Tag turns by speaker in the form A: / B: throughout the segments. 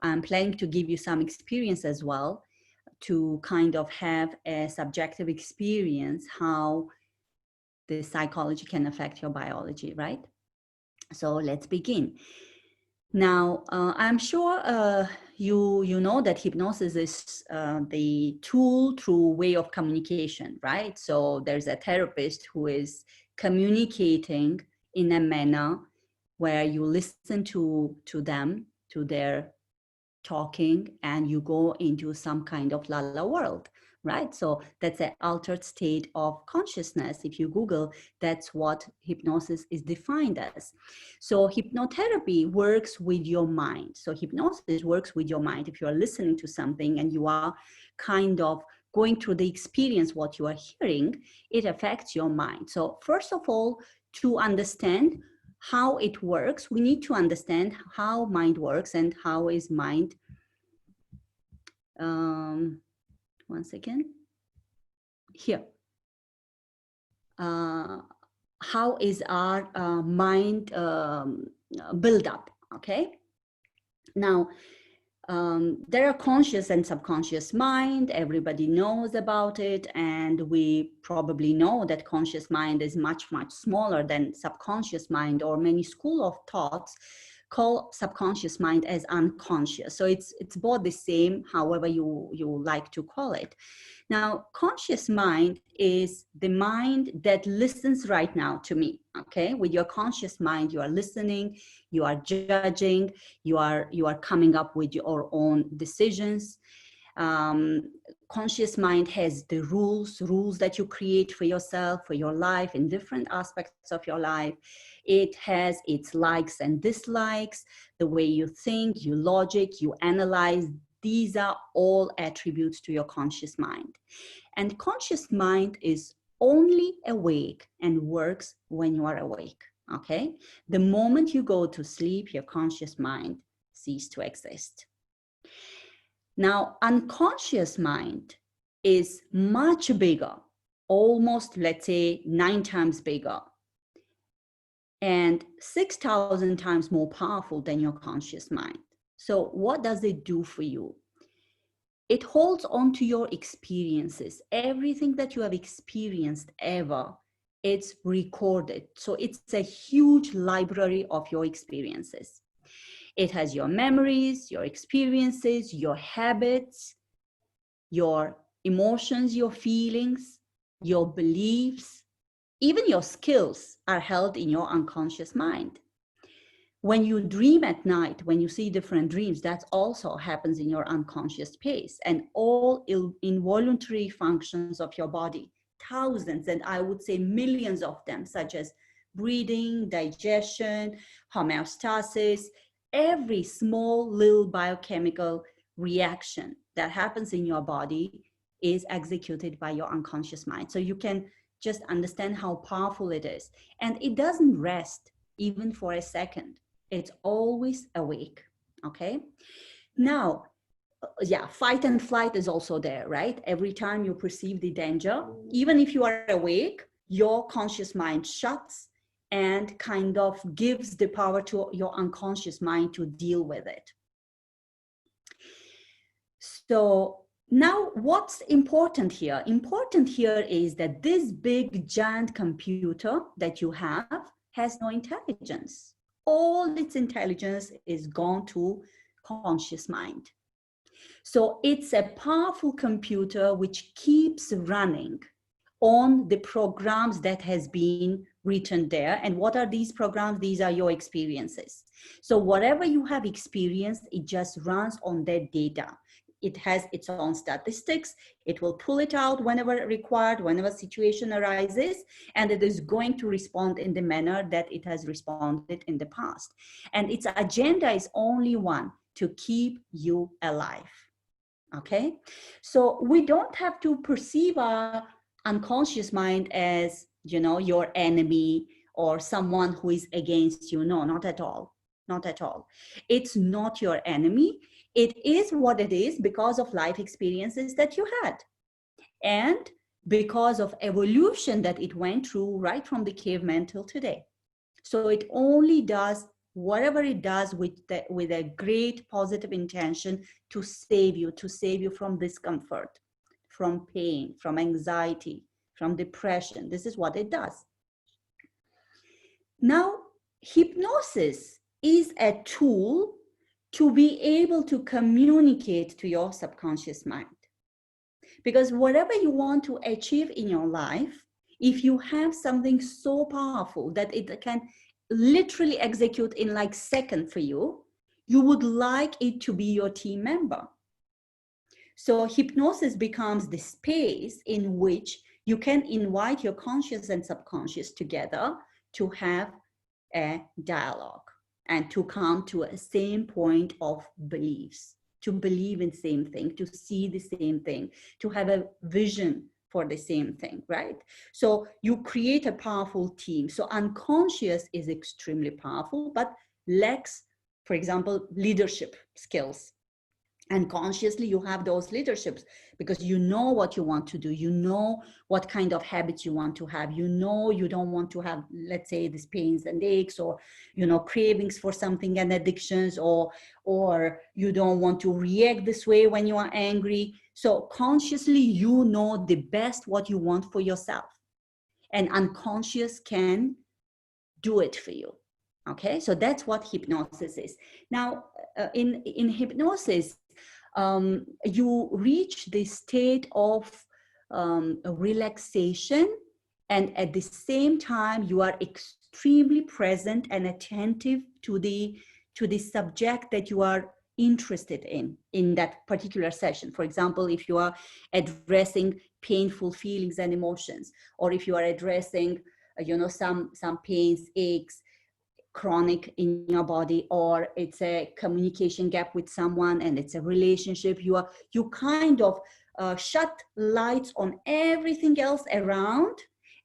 A: I'm planning to give you some experience as well to kind of have a subjective experience how the psychology can affect your biology, right? So let's begin. Now, I'm sure you know that hypnosis is the tool through way of communication, right? So there's a therapist who is communicating in a manner where you listen to them, to their talking, and you go into some kind of la-la world, right? So that's an altered state of consciousness. If you Google, that's what hypnosis is defined as. So hypnotherapy works with your mind. So hypnosis works with your mind. If you are listening to something and you are kind of going through the experience, what you are hearing, it affects your mind. So first of all, to understand how it works, we need to understand how mind works and how is mind. One second. Here. How is our mind build up? Okay. Now, there are conscious and subconscious mind. Everybody knows about it, and we probably know that conscious mind is much smaller than subconscious mind, or many school of thoughts call subconscious mind as unconscious. So it's both the same, however you like to call it. Now, conscious mind is the mind that listens right now to me, okay? With your conscious mind, you are listening, you are judging, you are coming up with your own decisions. Conscious mind has the rules that you create for yourself, for your life, in different aspects of your life. It has its likes and dislikes, the way you think, you logic, you analyze. These are all attributes to your conscious mind. And conscious mind is only awake and works when you are awake, okay? The moment you go to sleep, your conscious mind ceases to exist. Now, unconscious mind is much bigger, almost, let's say, 9 times bigger, and 6,000 times more powerful than your conscious mind. So what does it do for you? It holds on to your experiences. Everything that you have experienced ever, it's recorded. So it's a huge library of your experiences. It has your memories, your experiences, your habits, your emotions, your feelings, your beliefs, even your skills are held in your unconscious mind. When you dream at night, when you see different dreams, that also happens in your unconscious space, and all involuntary functions of your body, thousands, and I would say millions of them, such as breathing, digestion, homeostasis, every small little biochemical reaction that happens in your body is executed by your unconscious mind. So you can just understand how powerful it is. And it doesn't rest even for a second. It's always awake, okay? Now, yeah, fight and flight is also there, right? Every time you perceive the danger, even if you are awake, your conscious mind shuts and kind of gives the power to your unconscious mind to deal with it. So now what's important here? Important here is that this big giant computer that you have has no intelligence. All its intelligence is gone to conscious mind. So it's a powerful computer which keeps running on the programs that has been written there. And what are these programs? These are your experiences. So whatever you have experienced, it just runs on that data. It has its own statistics. It will pull it out whenever required, whenever situation arises, and it is going to respond in the manner that it has responded in the past. And its agenda is only one: to keep you alive. Okay? So we don't have to perceive our unconscious mind as, you know, your enemy or someone who is against you. No, not at all. Not at all. It's not your enemy. It is what it is because of life experiences that you had, and because of evolution that it went through right from the caveman till today. So it only does whatever it does with a great positive intention to save you from discomfort, from pain, from anxiety, from depression. This is what it does. Now, hypnosis is a tool to be able to communicate to your subconscious mind. Because whatever you want to achieve in your life, if you have something so powerful that it can literally execute in like second for you, you would like it to be your team member. So hypnosis becomes the space in which you can invite your conscious and subconscious together to have a dialogue and to come to a same point of beliefs, to believe in the same thing, to see the same thing, to have a vision for the same thing, right? So you create a powerful team. So unconscious is extremely powerful, but lacks, for example, leadership skills. And consciously you have those leaderships because you know what you want to do. You know what kind of habits you want to have. You know you don't want to have, let's say, these pains and aches, or, you know, cravings for something and addictions, or you don't want to react this way when you are angry. So consciously you know the best what you want for yourself, and unconscious can do it for you. Okay, so that's what hypnosis is. Now, in hypnosis, you reach the state of relaxation, and at the same time you are extremely present and attentive to the subject that you are interested in that particular session. For example, if you are addressing painful feelings and emotions, or if you are addressing some pains, aches, chronic in your body, or it's a communication gap with someone and it's a relationship, you kind of shut lights on everything else around,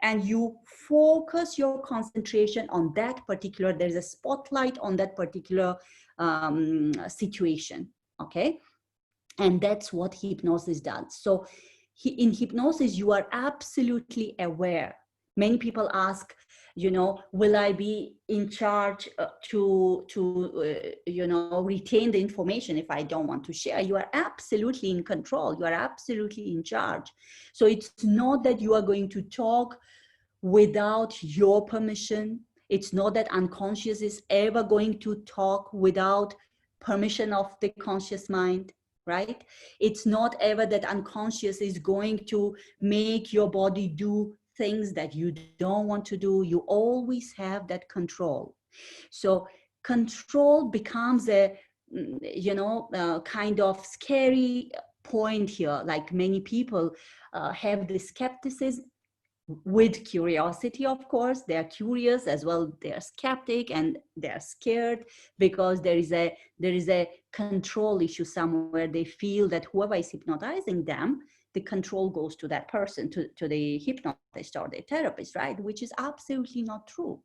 A: and you focus your concentration on that particular, there's a spotlight on that particular situation. Okay, and that's what hypnosis does. So in hypnosis you are absolutely aware. Many people ask, will I be in charge to retain the information if I don't want to share? You are absolutely in control. You are absolutely in charge. So it's not that you are going to talk without your permission. It's not that unconscious is ever going to talk without permission of the conscious mind, right? It's not ever that unconscious is going to make your body do things that you don't want to do. You always have that control. So control becomes a kind of scary point here. Like many people have the skepticism with curiosity. Of course, they are curious as well, they are skeptic, and they are scared because there is a control issue somewhere. They feel that whoever is hypnotizing them, the control goes to that person, to the hypnotist or the therapist, right? Which is absolutely not true.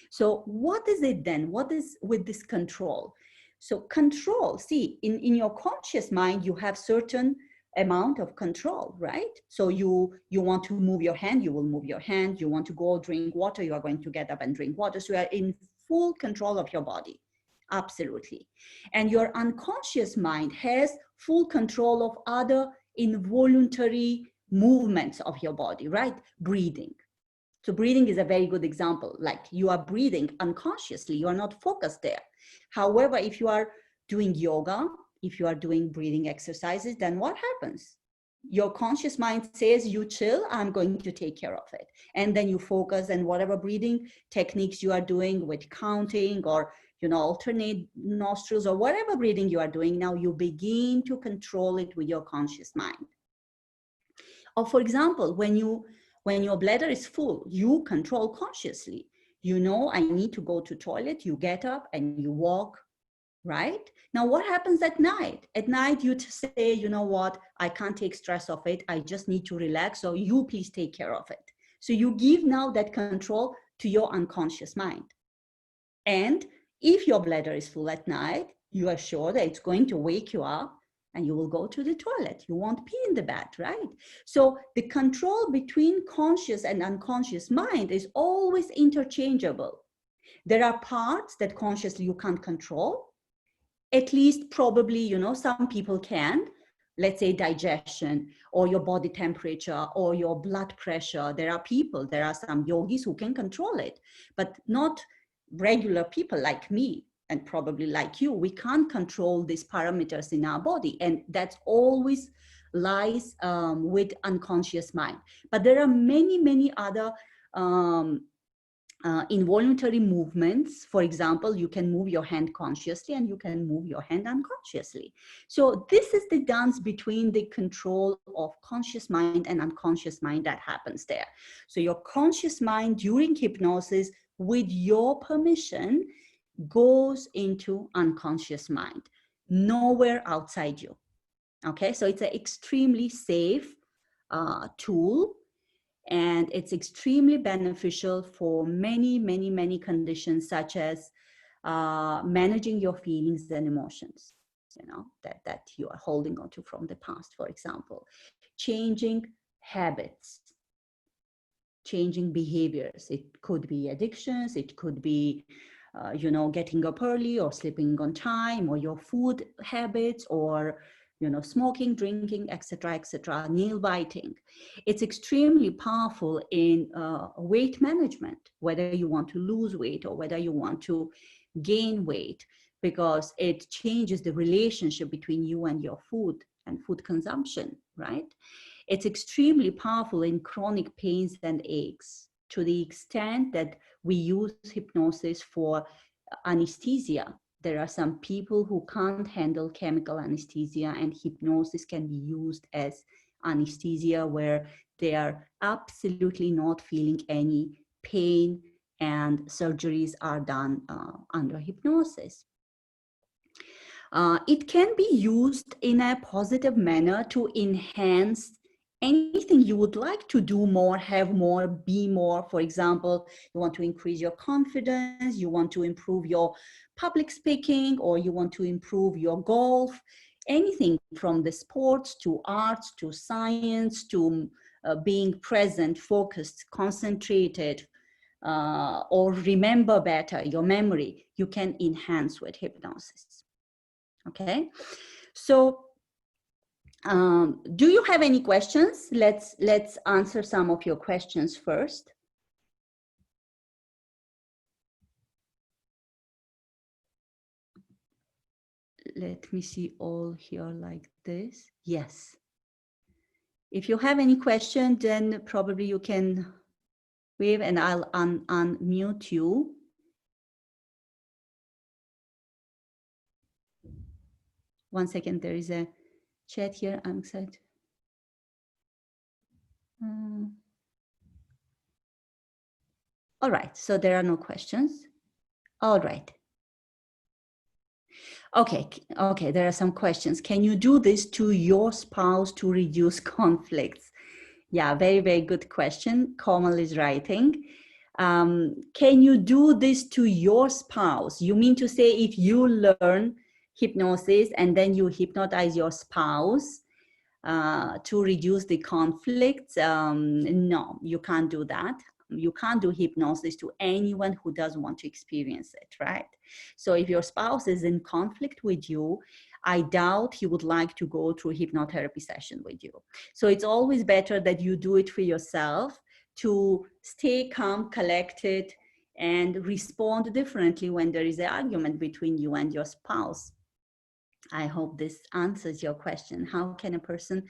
A: So what is it then? What is with this control? So control, see, in your conscious mind, you have certain amount of control, right? So you want to move your hand, you will move your hand. You want to go drink water, you are going to get up and drink water. So you are in full control of your body. Absolutely. And your unconscious mind has full control of other involuntary movements of your body, right? Breathing. So breathing is a very good example. Like you are breathing unconsciously, you are not focused there. However, if you are doing yoga, if you are doing breathing exercises, then what happens? Your conscious mind says, you chill, I'm going to take care of it. And then you focus, and whatever breathing techniques you are doing with counting, or alternate nostrils, or whatever breathing you are doing, now you begin to control it with your conscious mind. Or for example, when your bladder is full, you control consciously. I need to go to toilet, you get up and you walk, right? Now, what happens at night? At night, you say, you know what, I can't take stress of it. I just need to relax. So you please take care of it. So you give now that control to your unconscious mind. And if your bladder is full at night, you are sure that it's going to wake you up and you will go to the toilet. You won't pee in the bed, right? So the control between conscious and unconscious mind is always interchangeable. There are parts that consciously you can't control. At least probably, you know, some people can. Let's say digestion or your body temperature or your blood pressure. There are some yogis who can control it, but not regular people like me and probably like you. We can't control these parameters in our body, and that's always lies with unconscious mind. But there are many other involuntary movements. For example, you can move your hand consciously and you can move your hand unconsciously. So this is the dance between the control of conscious mind and unconscious mind that happens there. So your conscious mind during hypnosis, with your permission, goes into unconscious mind, nowhere outside you. Okay, so it's an extremely safe tool, and it's extremely beneficial for many conditions, such as managing your feelings and emotions, you know, that you are holding on to from the past, for example, changing habits, changing behaviors. It could be addictions, it could be you know, getting up early or sleeping on time, or your food habits, or you know, smoking, drinking, etc., nail biting. It's extremely powerful in weight management, whether you want to lose weight or whether you want to gain weight, because it changes the relationship between you and your food and food consumption, right? It's extremely powerful in chronic pains and aches, to the extent that we use hypnosis for anesthesia. There are some people who can't handle chemical anesthesia, and hypnosis can be used as anesthesia, where they are absolutely not feeling any pain, and surgeries are done under hypnosis. It can be used in a positive manner to enhance anything you would like to do more, have more, be more. For example, you want to increase your confidence, you want to improve your public speaking, or you want to improve your golf, anything from the sports to arts to science to being present, focused, concentrated, or remember better, your memory, you can enhance with hypnosis. Okay, so do you have any questions? Let's answer some of your questions first. Let me see all here like this. Yes. If you have any question, then probably you can wave and I'll unmute you. One second, there is a chat here. I'm excited. All right, so there are no questions. All right. Okay, there are some questions. Can you do this to your spouse to reduce conflicts? Yeah, very good question. Komal is writing. Can you do this to your spouse? You mean to say if you learn hypnosis and then you hypnotize your spouse to reduce the conflicts? No, you can't do that. You can't do hypnosis to anyone who doesn't want to experience it, right? So if your spouse is in conflict with you, I doubt he would like to go through a hypnotherapy session with you. So it's always better that you do it for yourself, to stay calm, collected, and respond differently when there is an argument between you and your spouse. I hope this answers your question. How can a person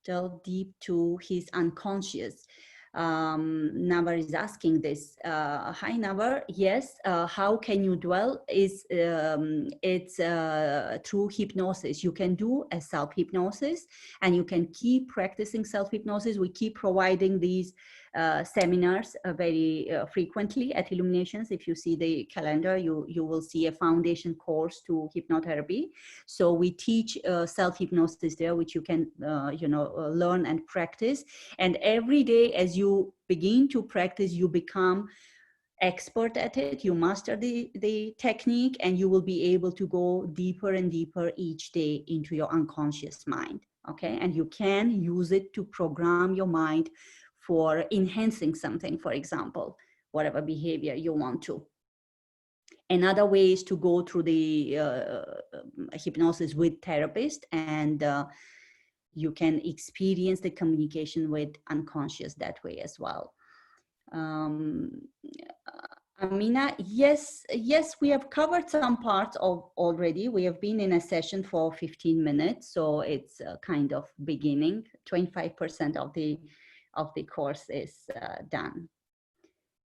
A: delve deep to his unconscious? Navar is asking this. Hi Navar, yes, how can you dwell? It's through hypnosis. You can do a self-hypnosis and you can keep practicing self-hypnosis. We keep providing these seminars very frequently at Illuminations. If you see the calendar, you will see a foundation course to hypnotherapy. So we teach self-hypnosis there, which you can learn and practice. And every day as you begin to practice, you become expert at it, you master the technique, and you will be able to go deeper and deeper each day into your unconscious mind. Okay, and you can use it to program your mind for enhancing something, for example, whatever behavior you want to. Another way is to go through the hypnosis with therapist, and you can experience the communication with unconscious that way as well. Amina, yes, we have covered some parts of already. We have been in a session for 15 minutes, so it's kind of beginning. 25% of the course is done.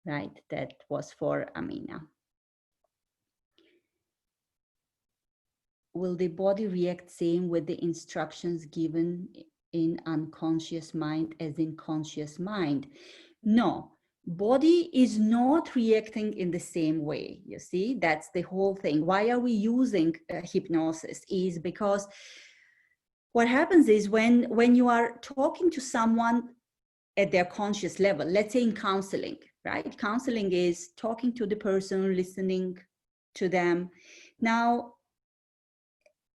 A: Right, that was for Amina. Will the body react same with the instructions given in unconscious mind as in conscious mind? No, body is not reacting in the same way. You see, that's the whole thing. Why are we using hypnosis? Is because what happens is when you are talking to someone at their conscious level, let's say in counseling, right? Counseling is talking to the person, listening to them. Now,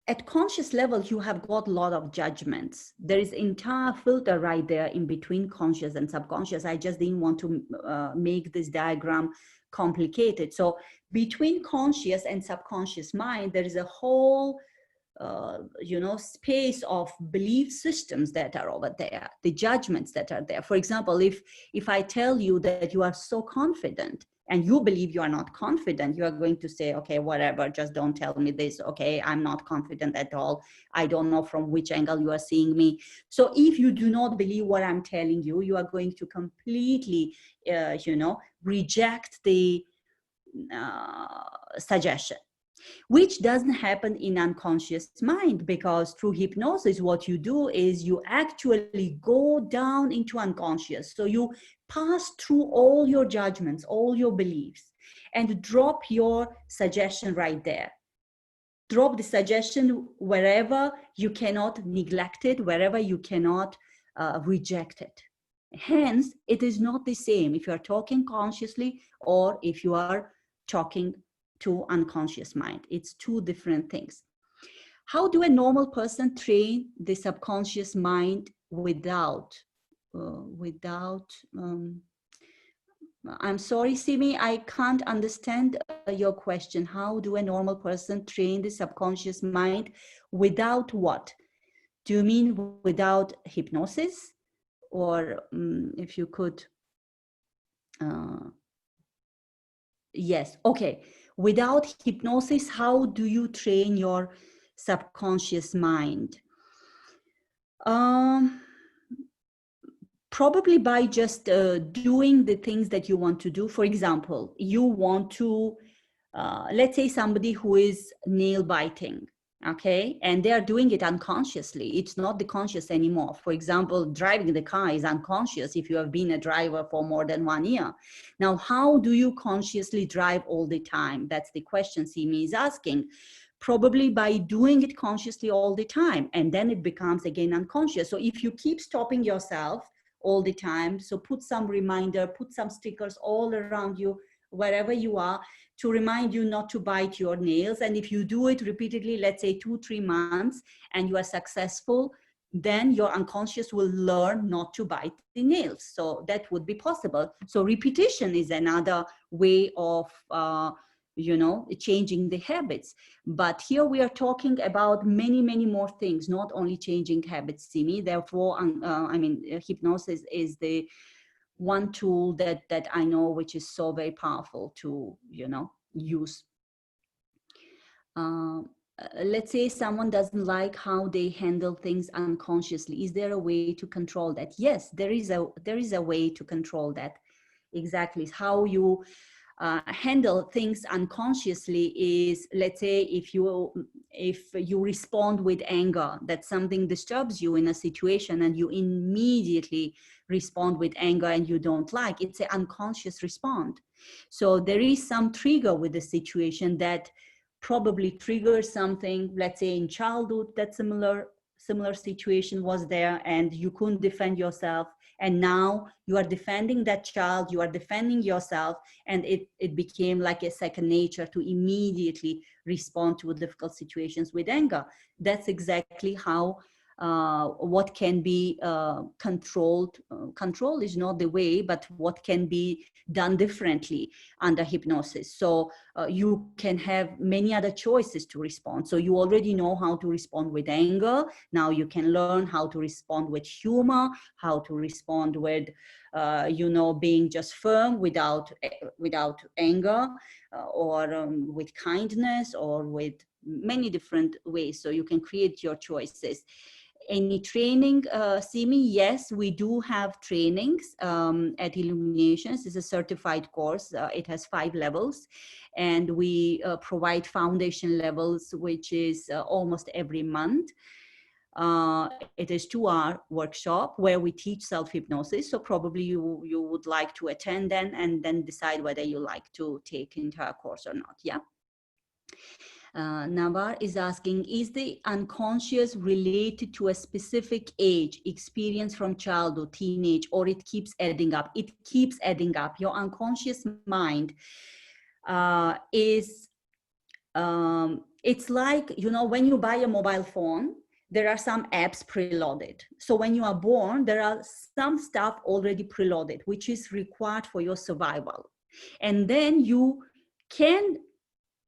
A: at conscious level, you have got a lot of judgments. There is entire filter right there in between conscious and subconscious. I just didn't want to make this diagram complicated. So between conscious and subconscious mind, there is a whole space of belief systems that are over there, the judgments that are there. For example, if I tell you that you are so confident and you believe you are not confident, you are going to say, okay, whatever, just don't tell me this. Okay, I'm not confident at all. I don't know from which angle you are seeing me. So if you do not believe what I'm telling you, you are going to completely, reject the suggestion, which doesn't happen in unconscious mind, because through hypnosis, what you do is you actually go down into unconscious. So you pass through all your judgments, all your beliefs, and drop your suggestion right there. Drop the suggestion wherever you cannot neglect it, wherever you cannot reject it. Hence, it is not the same if you are talking consciously or if you are talking to unconscious mind. It's two different things. How do a normal person train the subconscious mind without I'm sorry, Simi, I can't understand your question. How do a normal person train the subconscious mind without what? Do you mean without hypnosis? Or if you could, yes, okay. Without hypnosis, how do you train your subconscious mind? Probably by just doing the things that you want to do. For example, you want to, let's say somebody who is nail biting, okay? And they are doing it unconsciously. It's not the conscious anymore. For example, driving the car is unconscious if you have been a driver for more than 1 year. Now, how do you consciously drive all the time? That's the question Simi is asking. Probably by doing it consciously all the time, and then it becomes again unconscious. So if you keep stopping yourself all the time, so put some reminder, put some stickers all around you, wherever you are, to remind you not to bite your nails. And if you do it repeatedly, let's say 2-3 months, and you are successful, then your unconscious will learn not to bite the nails. So that would be possible. So repetition is another way of changing the habits. But here we are talking about many more things, not only changing habits, Simi. Therefore, hypnosis is the one tool that I know which is so very powerful to use. Let's say someone doesn't like how they handle things unconsciously. Is there a way to control that? Yes, there is a way to control that. Exactly. How you handle things unconsciously is, let's say if you respond with anger, that something disturbs you in a situation and you immediately respond with anger and you don't like, it's an unconscious response. So there is some trigger with the situation that probably triggers something, let's say in childhood, that similar situation was there and you couldn't defend yourself, and now you are defending that child, you are defending yourself, and it became like a second nature to immediately respond to difficult situations with anger. That's exactly how what can be controlled. Control is not the way, but what can be done differently under hypnosis. So you can have many other choices to respond. So you already know how to respond with anger. Now you can learn how to respond with humor, how to respond with, being just firm without anger, or with kindness, or with many different ways. So you can create your choices. Any training, Simi? Yes, we do have trainings at Illuminations. It's a certified course. It has 5 levels, and we provide foundation levels, which is almost every month. It is 2-hour workshop where we teach self-hypnosis. So probably you would like to attend then, and then decide whether you like to take entire course or not. Yeah. Navar is asking, is the unconscious related to a specific age, experience from childhood, teenage, or it keeps adding up? It keeps adding up. Your unconscious mind is, it's like, when you buy a mobile phone, there are some apps preloaded. So when you are born, there are some stuff already preloaded, which is required for your survival. And then you can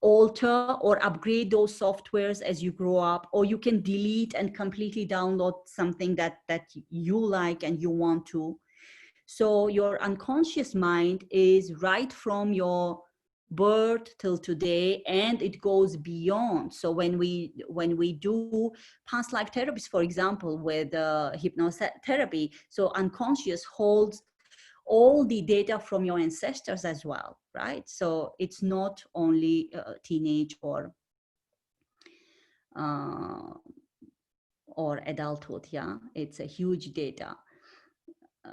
A: alter or upgrade those softwares as you grow up, or you can delete and completely download something that you like and you want to. So your unconscious mind is right from your birth till today, and it goes beyond. So when we do past life therapies, for example, with hypnotherapy, so unconscious holds all the data from your ancestors as well, right? So it's not only teenage or adulthood. Yeah, it's a huge data.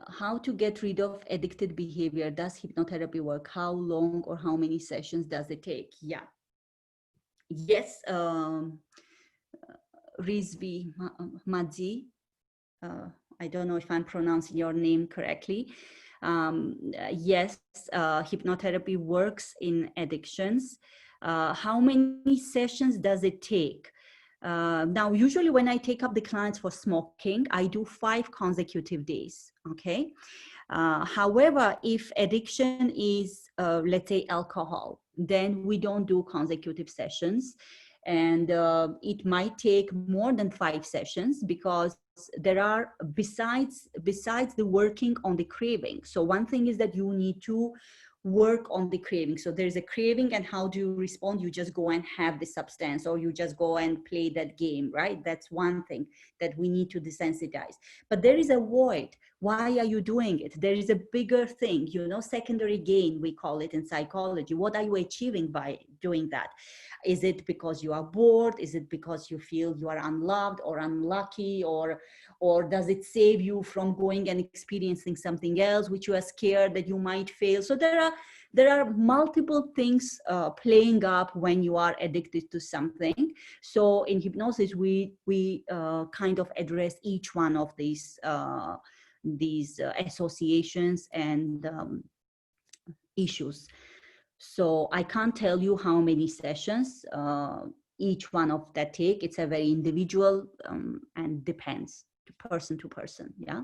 A: How to get rid of addicted behavior? Does hypnotherapy work? How long or how many sessions does it take? Yeah. Yes, Rizvi Madzi. I don't know if I'm pronouncing your name correctly. Yes, hypnotherapy works in addictions. How many sessions does it take? Now, usually when I take up the clients for smoking, I do 5 consecutive days, okay? However, if addiction is, let's say, alcohol, then we don't do consecutive sessions. And it might take more than 5 sessions, because there are, besides the working on the craving. So one thing is that you need to work on the craving. So there's a craving, and how do you respond? You just go and have the substance, or you just go and play that game, right? That's one thing that we need to desensitize. But there is a void. Why are you doing it? There is a bigger thing, secondary gain, we call it in psychology. What are you achieving by doing that? Is it because you are bored? Is it because you feel you are unloved or unlucky? Or does it save you from going and experiencing something else, which you are scared that you might fail? So there are multiple things playing up when you are addicted to something. So in hypnosis, we kind of address each one of these associations and issues. So I can't tell you how many sessions each one of that take. It's a very individual and depends person to person. Yeah.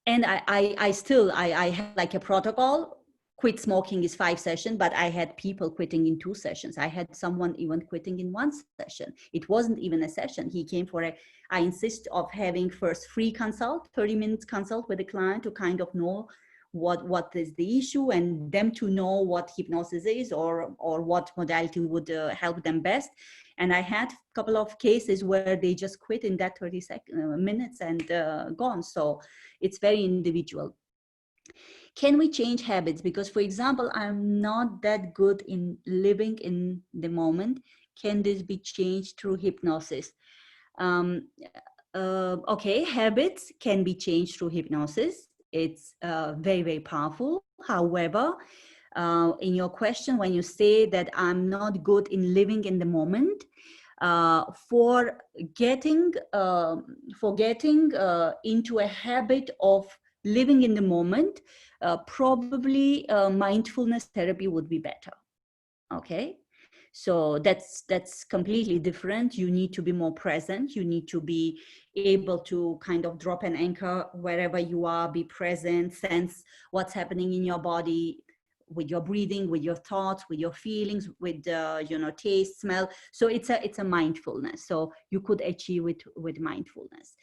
A: And I still have like a protocol. Quit smoking is 5 sessions, but I had people quitting in 2 sessions. I had someone even quitting in 1 session. It wasn't even a session. He came for I insist of having first free consult, 30 minutes consult with the client to kind of know what is the issue, and them to know what hypnosis is, or what modality would help them best. And I had a couple of cases where they just quit in that 30 minutes and gone. So it's very individual. Can we change habits? Because, for example, I'm not that good in living in the moment. Can this be changed through hypnosis? Okay, habits can be changed through hypnosis. It's very, very powerful. However, in your question, when you say that I'm not good in living in the moment, for getting into a habit of living in the moment, probably mindfulness therapy would be better. Okay, So that's completely different. You need to be more present. You need to be able to kind of drop an anchor wherever you are, be present, sense what's happening in your body, with your breathing, with your thoughts, with your feelings, with taste, smell. So it's a mindfulness. So you could achieve it with mindfulness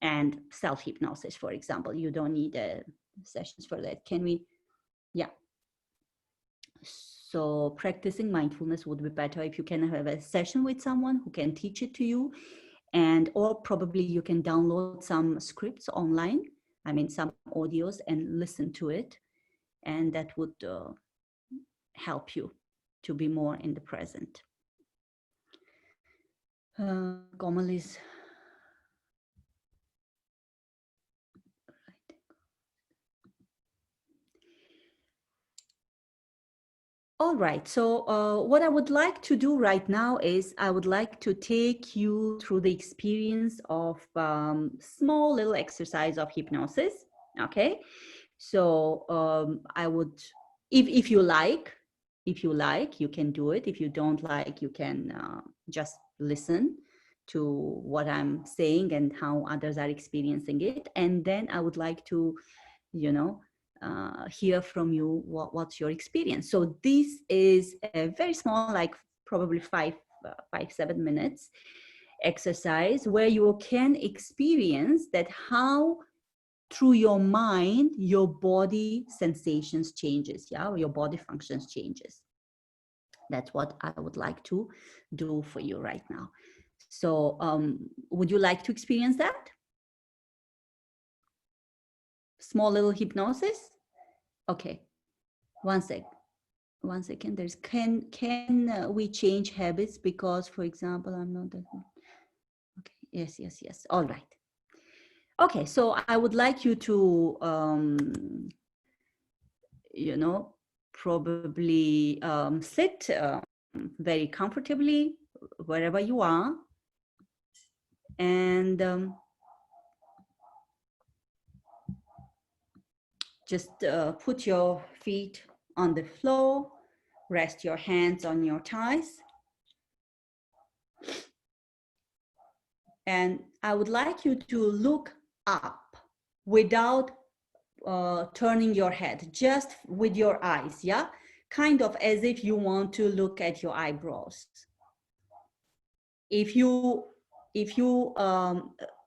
A: and self-hypnosis, for example. You don't need sessions for that. Can we? Yeah. So practicing mindfulness would be better if you can have a session with someone who can teach it to you, and or probably you can download some scripts online, I mean some audios, and listen to it, and that would help you to be more in the present. Komal is all right. So what I would like to do right now is I would like to take you through the experience of small little exercise of hypnosis. Okay. So I would, if you like, you can do it. If you don't like, you can just listen to what I'm saying and how others are experiencing it. And then I would like to, hear from you what's your experience. So this is a very small, like probably 7 minutes exercise where you can experience that how through your mind your body sensations changes, yeah, your body functions changes. That's what I would like to do for you right now. So would you like to experience that small little hypnosis? Okay, one second. There's can we change habits? Because for example, I'm not that one. Okay, yes, all right. Okay, so I would like you to probably sit very comfortably wherever you are, and just put your feet on the floor, rest your hands on your thighs, and I would like you to look up without turning your head, just with your eyes, yeah? Kind of as if you want to look at your eyebrows. If you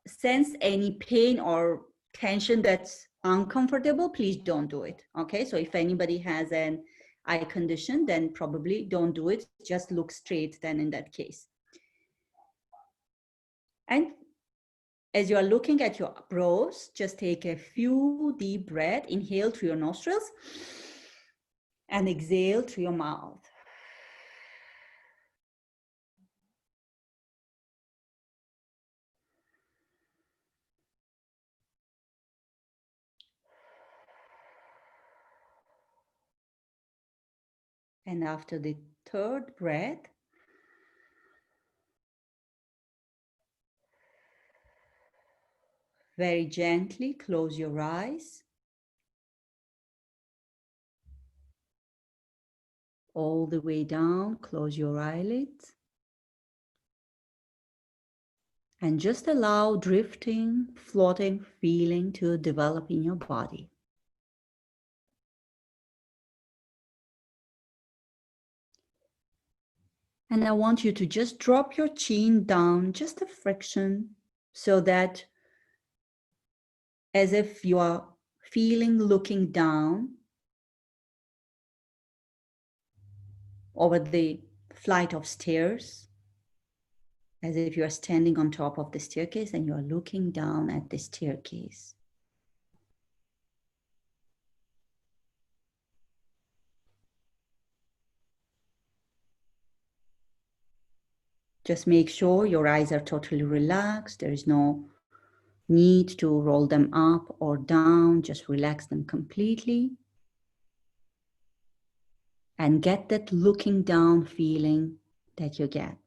A: sense any pain or tension that's uncomfortable, please don't do it, okay? So if anybody has an eye condition, then probably don't do it. Just look straight then in that case. And as you are looking at your brows, just take a few deep breaths. Inhale through your nostrils and exhale through your mouth. And after the third breath, very gently close your eyes. All the way down, close your eyelids. And just allow drifting, floating feeling to develop in your body. And I want you to just drop your chin down, just a friction, so that as if you are feeling looking down over the flight of stairs, as if you are standing on top of the staircase and you are looking down at the staircase. Just make sure your eyes are totally relaxed. There is no need to roll them up or down. Just relax them completely. And get that looking down feeling that you get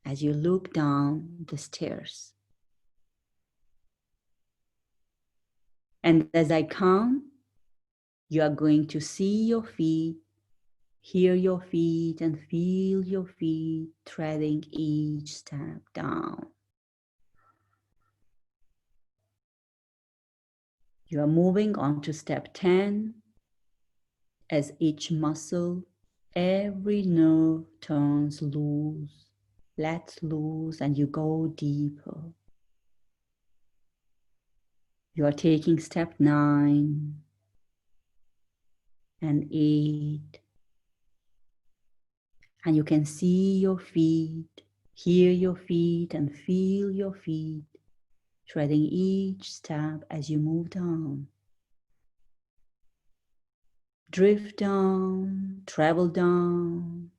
A: as you look down the stairs. And as I count, you are going to see your feet Hear your feet and feel your feet treading each step down. You are moving on to step 10. As each muscle, every nerve turns loose, lets loose, and you go deeper. You are taking step 9 and 8. And you can see your feet, hear your feet, and feel your feet treading each step as you move down. Drift down, travel down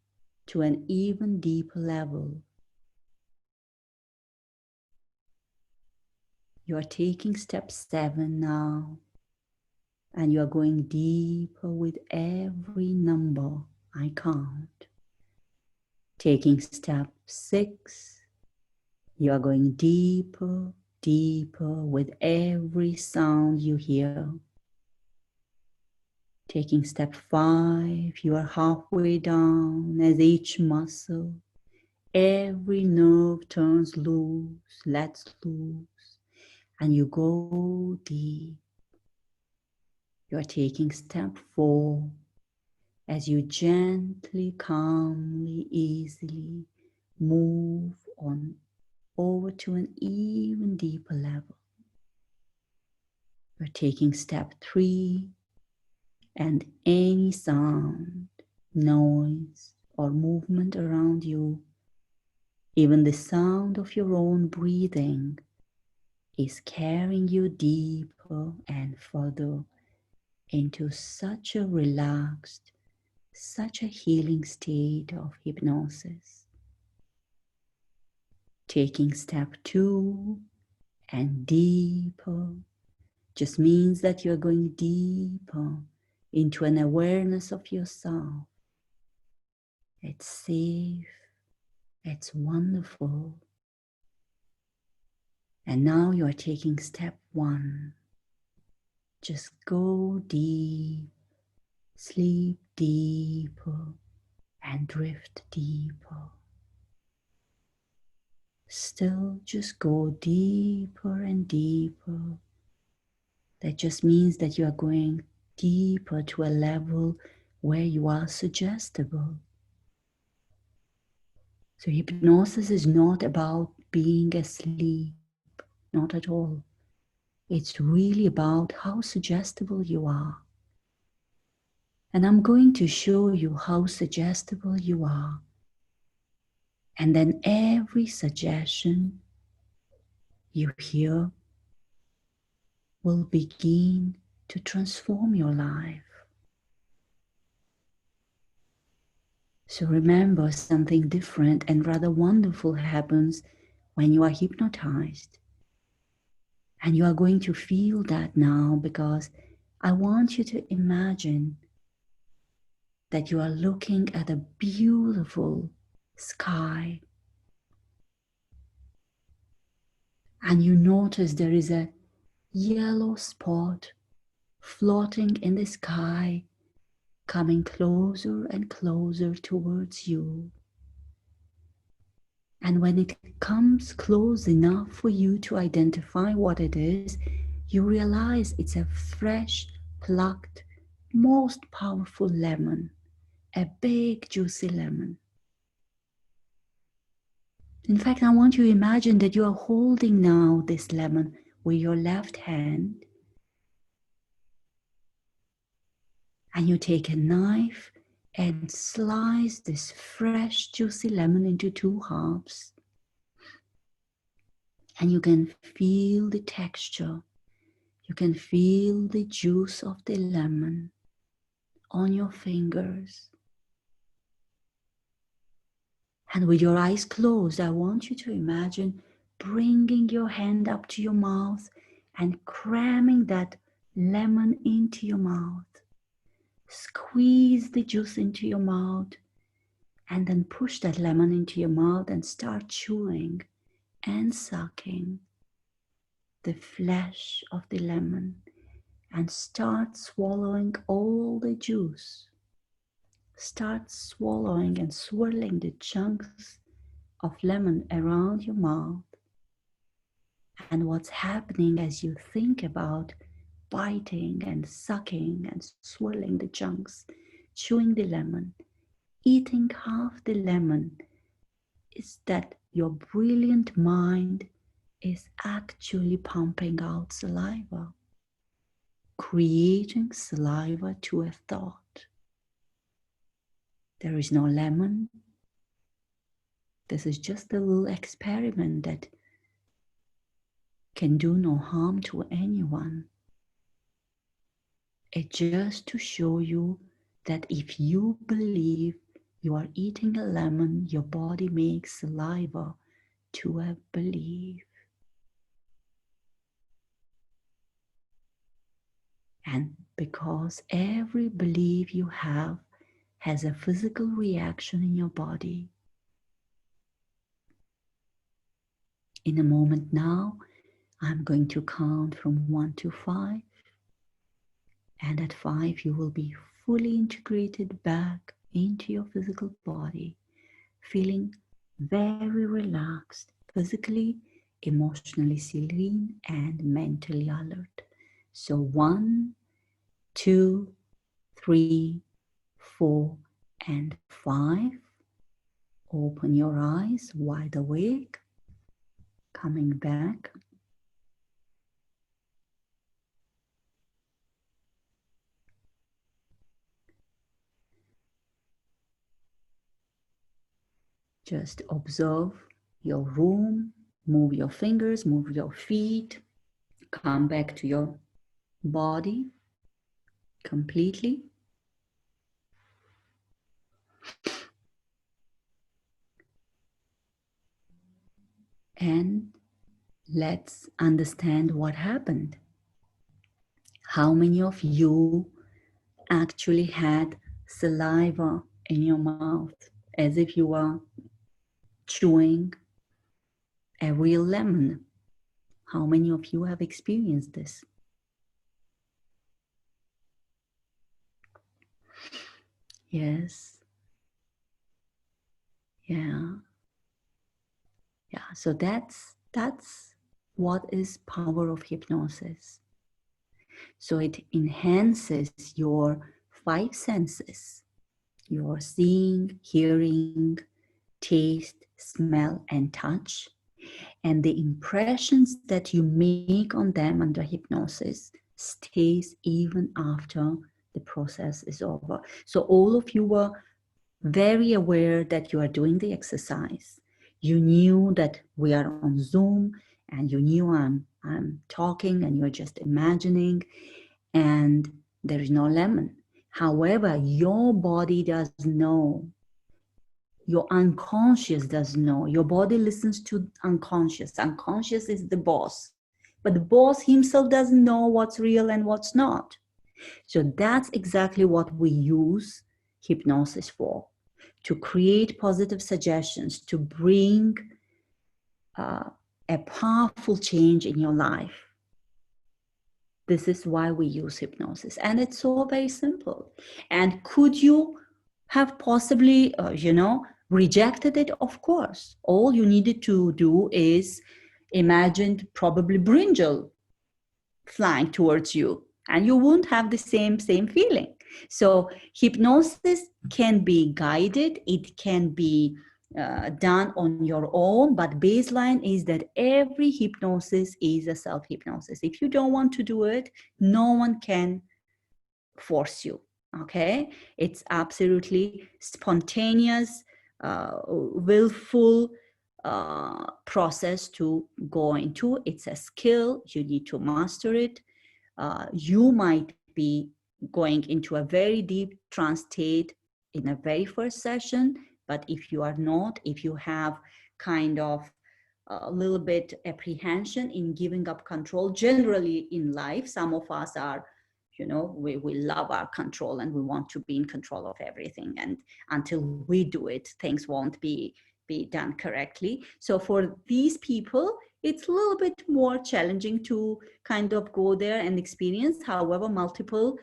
A: to an even deeper level. You are taking step 7 now, and you are going deeper with every number I count. Taking step 6, you are going deeper, deeper with every sound you hear. Taking step 5, you are halfway down as each muscle, every nerve turns loose, lets loose, and you go deep. You are taking step 4 as you gently, calmly, easily move on over to an even deeper level. You're taking step 3, and any sound, noise, or movement around you, even the sound of your own breathing, is carrying you deeper and further into such a relaxed, such a healing state of hypnosis. Taking step 2 and deeper just means that you're going deeper into an awareness of yourself. It's safe, it's wonderful. And now you're taking step 1. Just go deep, sleep deeper, and drift deeper. Still just go deeper and deeper. That just means that you are going deeper to a level where you are suggestible. So hypnosis is not about being asleep, not at all. It's really about how suggestible you are. And I'm going to show you how suggestible you are. And then every suggestion you hear will begin to transform your life. So remember, something different and rather wonderful happens when you are hypnotized. And you are going to feel that now, because I want you to imagine that you are looking at a beautiful sky. And you notice there is a yellow spot floating in the sky, coming closer and closer towards you. And when it comes close enough for you to identify what it is, you realize it's a fresh, plucked, most powerful lemon, a big, juicy lemon. In fact, I want you to imagine that you are holding now this lemon with your left hand, and you take a knife and slice this fresh, juicy lemon into 2 halves. And you can feel the texture. You can feel the juice of the lemon on your fingers. And with your eyes closed, I want you to imagine bringing your hand up to your mouth and cramming that lemon into your mouth. Squeeze the juice into your mouth and then push that lemon into your mouth and start chewing and sucking the flesh of the lemon and start swallowing all the juice. Start swallowing and swirling the chunks of lemon around your mouth. And what's happening as you think about biting and sucking and swirling the chunks, chewing the lemon, eating half the lemon, is that your brilliant mind is actually pumping out saliva, creating saliva to a thought. There is no lemon. This is just a little experiment that can do no harm to anyone. It's just to show you that if you believe you are eating a lemon, your body makes saliva to a belief. And because every belief you have has a physical reaction in your body, in a moment now, I'm going to count from 1 to 5. And at 5, you will be fully integrated back into your physical body, feeling very relaxed, physically, emotionally serene, and mentally alert. So 1, 2, 3, 4, and 5. Open your eyes, wide awake, coming back. Just observe your room, move your fingers, move your feet, come back to your body completely. And let's understand what happened. How many of you actually had saliva in your mouth as if you were chewing a real lemon? How many of you have experienced this? Yes. Yeah. Yeah. So that's what is power of hypnosis. So it enhances your 5 senses, your seeing, hearing, taste, smell, and touch. And the impressions that you make on them under hypnosis stays even after the process is over. So all of you were very aware that you are doing the exercise. You knew that we are on Zoom, and you knew I'm talking and you're just imagining, and there is no lemon. However, your body does know. Your unconscious does know. Your body listens to unconscious. Unconscious is the boss. But the boss himself doesn't know what's real and what's not. So that's exactly what we use hypnosis for, to create positive suggestions, to bring a powerful change in your life. This is why we use hypnosis. And it's so very simple. And could you have possibly, rejected it? Of course. All you needed to do is imagine probably brinjal flying towards you, and you won't have the same feeling. So hypnosis can be guided, it can be done on your own, but baseline is that every hypnosis is a self-hypnosis. If you don't want to do it, no one can force you. Okay, it's absolutely spontaneous, willful process to go into. It's a skill, you need to master it. You might be going into a very deep trance state in a very first session, but if you are not, if you have kind of a little bit apprehension in giving up control, generally in life, some of us are, we love our control and we want to be in control of everything. And until we do it, things won't be done correctly. So for these people, it's a little bit more challenging to kind of go there and experience. However, multiple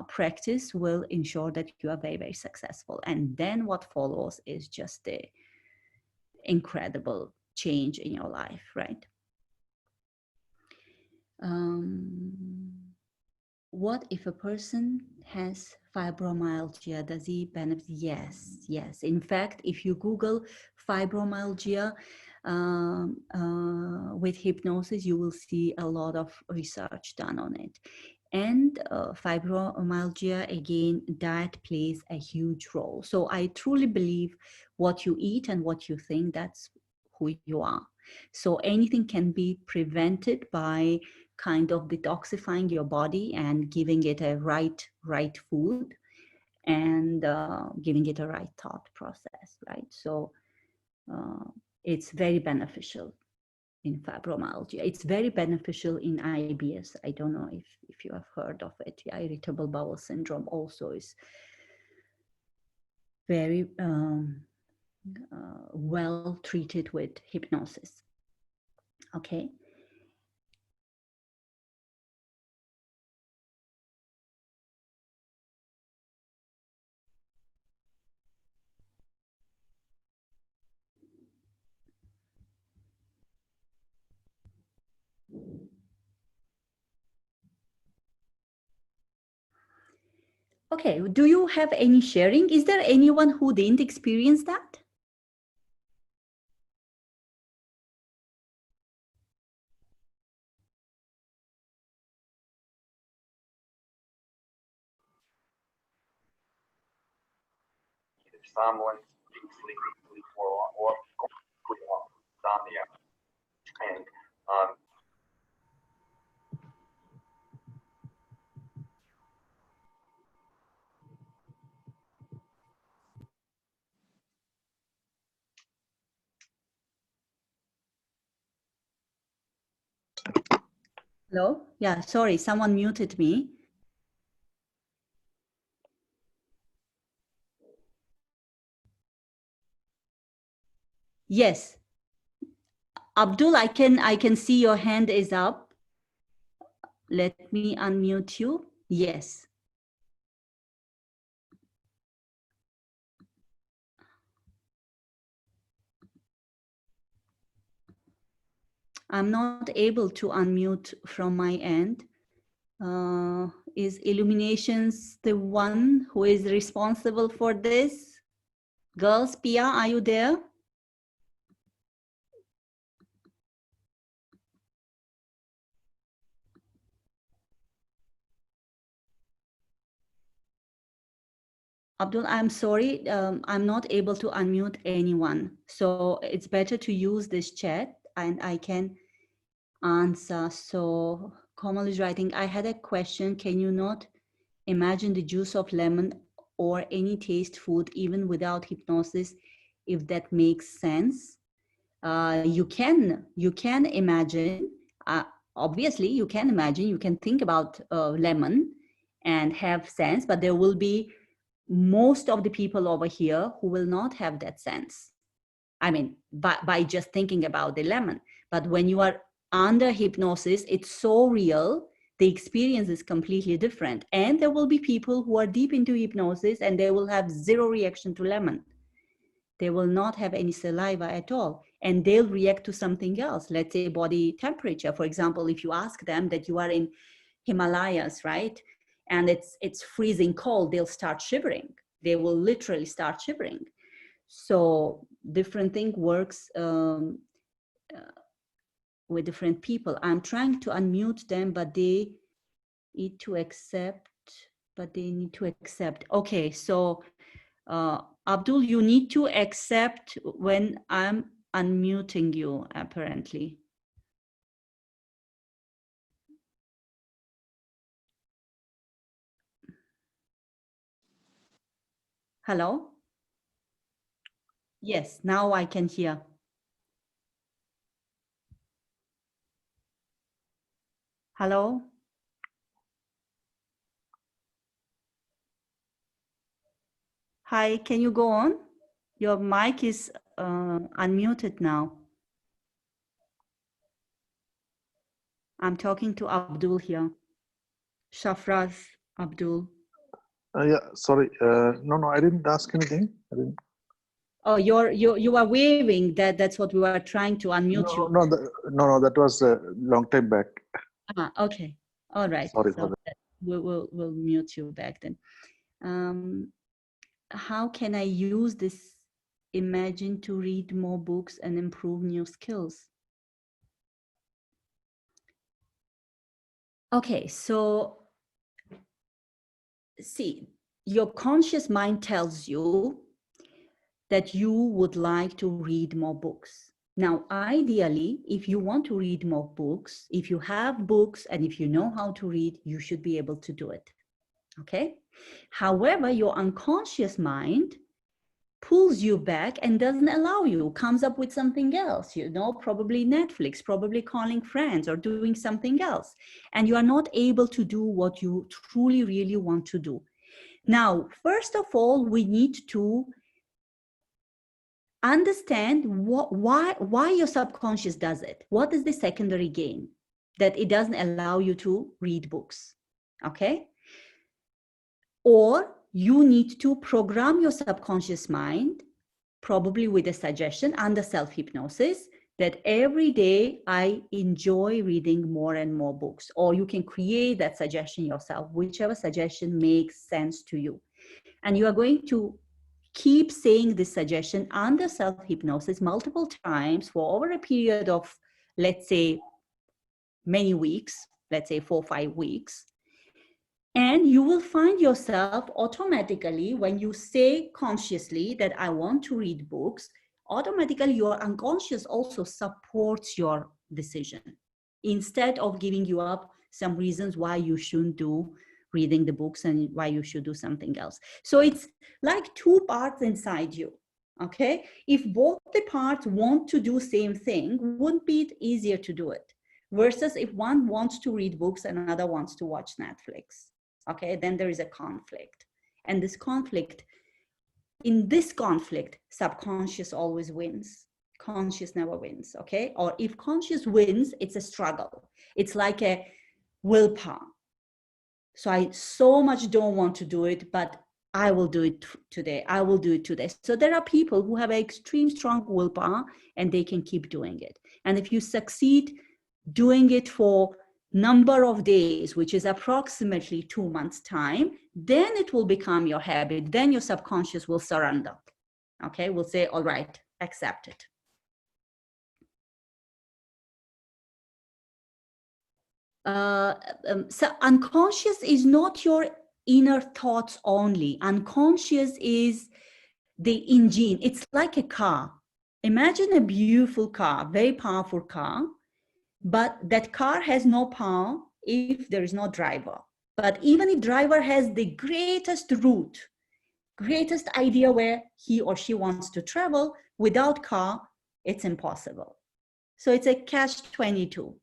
A: practice will ensure that you are very, very successful. And then what follows is just the incredible change in your life, right? What if a person has fibromyalgia? Does he benefit? Yes, yes. In fact, if you Google fibromyalgia with hypnosis, you will see a lot of research done on it. And fibromyalgia, again, diet plays a huge role. So I truly believe what you eat and what you think, that's who you are. So anything can be prevented by kind of detoxifying your body and giving it a right food, and giving it a right thought process, right? So it's very beneficial in fibromyalgia. It's very beneficial in IBS. I don't know if you have heard of it. Yeah, irritable bowel syndrome also is very well treated with hypnosis. Okay. Okay, do you have any sharing? Is there anyone who didn't experience that?
B: Someone deeply or insomnia. And
A: Hello? Yeah, sorry, someone muted me. Yes. Abdul, I can see your hand is up. Let me unmute you. Yes. I'm not able to unmute from my end. Is Illuminations the one who is responsible for this? Girls, Pia, are you there? Abdul, I'm sorry, I'm not able to unmute anyone. So it's better to use this chat and I can answer. So Komal is writing, I had a question. Can you not imagine the juice of lemon or any taste food even without hypnosis, if that makes sense? You can imagine, obviously you can imagine, you can think about lemon and have sense, but there will be most of the people over here who will not have that sense. I mean, by just thinking about the lemon. But when you are under hypnosis, it's so real, the experience is completely different. And there will be people who are deep into hypnosis and they will have zero reaction to lemon. They will not have any saliva at all. And they'll react to something else. Let's say body temperature. For example, if you ask them that you are in Himalayas, right? And it's freezing cold, they'll start shivering. They will literally start shivering. So different thing works with different people. I'm trying to unmute them, but they need to accept, Okay, so Abdul, you need to accept when I'm unmuting you, apparently. Hello? Yes, now I can hear. Hello? Hi, can you go on? Your mic is unmuted now. I'm talking to Abdul here. Shafraz Abdul?
C: Yeah, sorry. No, I didn't ask anything. I didn't.
A: Oh, you are waving. That's what we were trying to unmute you.
C: No, that was a long time back.
A: Okay. All right.
C: Sorry
A: So
C: for that.
A: we'll mute you back then. How can I use this imagine to read more books and improve new skills? Okay, so see, your conscious mind tells you that you would like to read more books. Now, ideally, if you want to read more books, if you have books and if you know how to read, you should be able to do it. Okay? However, your unconscious mind pulls you back and doesn't allow you, comes up with something else, probably Netflix, probably calling friends or doing something else. And you are not able to do what you truly, really want to do. Now, first of all, we need to understand why your subconscious does it. What is the secondary gain? That it doesn't allow you to read books, okay? Or you need to program your subconscious mind, probably with a suggestion under self-hypnosis, that every day I enjoy reading more and more books. Or you can create that suggestion yourself, whichever suggestion makes sense to you. And you are going to keep saying this suggestion under self-hypnosis multiple times for over a period of, let's say, many weeks, let's say 4 or 5 weeks. And you will find yourself automatically, when you say consciously that I want to read books, automatically your unconscious also supports your decision, instead of giving you up some reasons why you shouldn't do reading the books and why you should do something else. So it's like two parts inside you, okay? If both the parts want to do same thing, wouldn't be it easier to do it? Versus if one wants to read books and another wants to watch Netflix. Okay, then there is a conflict. And in this conflict, subconscious always wins. Conscious never wins, okay? Or if conscious wins, it's a struggle. It's like a willpower. So I so much don't want to do it, but I will do it today. I will do it today. So there are people who have an extreme strong willpower and they can keep doing it. And if you succeed doing it for number of days, which is approximately 2 months time, then it will become your habit. Then your subconscious will surrender. Okay, we'll say, all right, accept it. So unconscious is not your inner thoughts only. Unconscious is the engine. It's like a car. Imagine a beautiful car, very powerful car, but that car has no power if there is no driver. But even if driver has the greatest route, greatest idea where he or she wants to travel, without car, it's impossible. So it's a catch-22.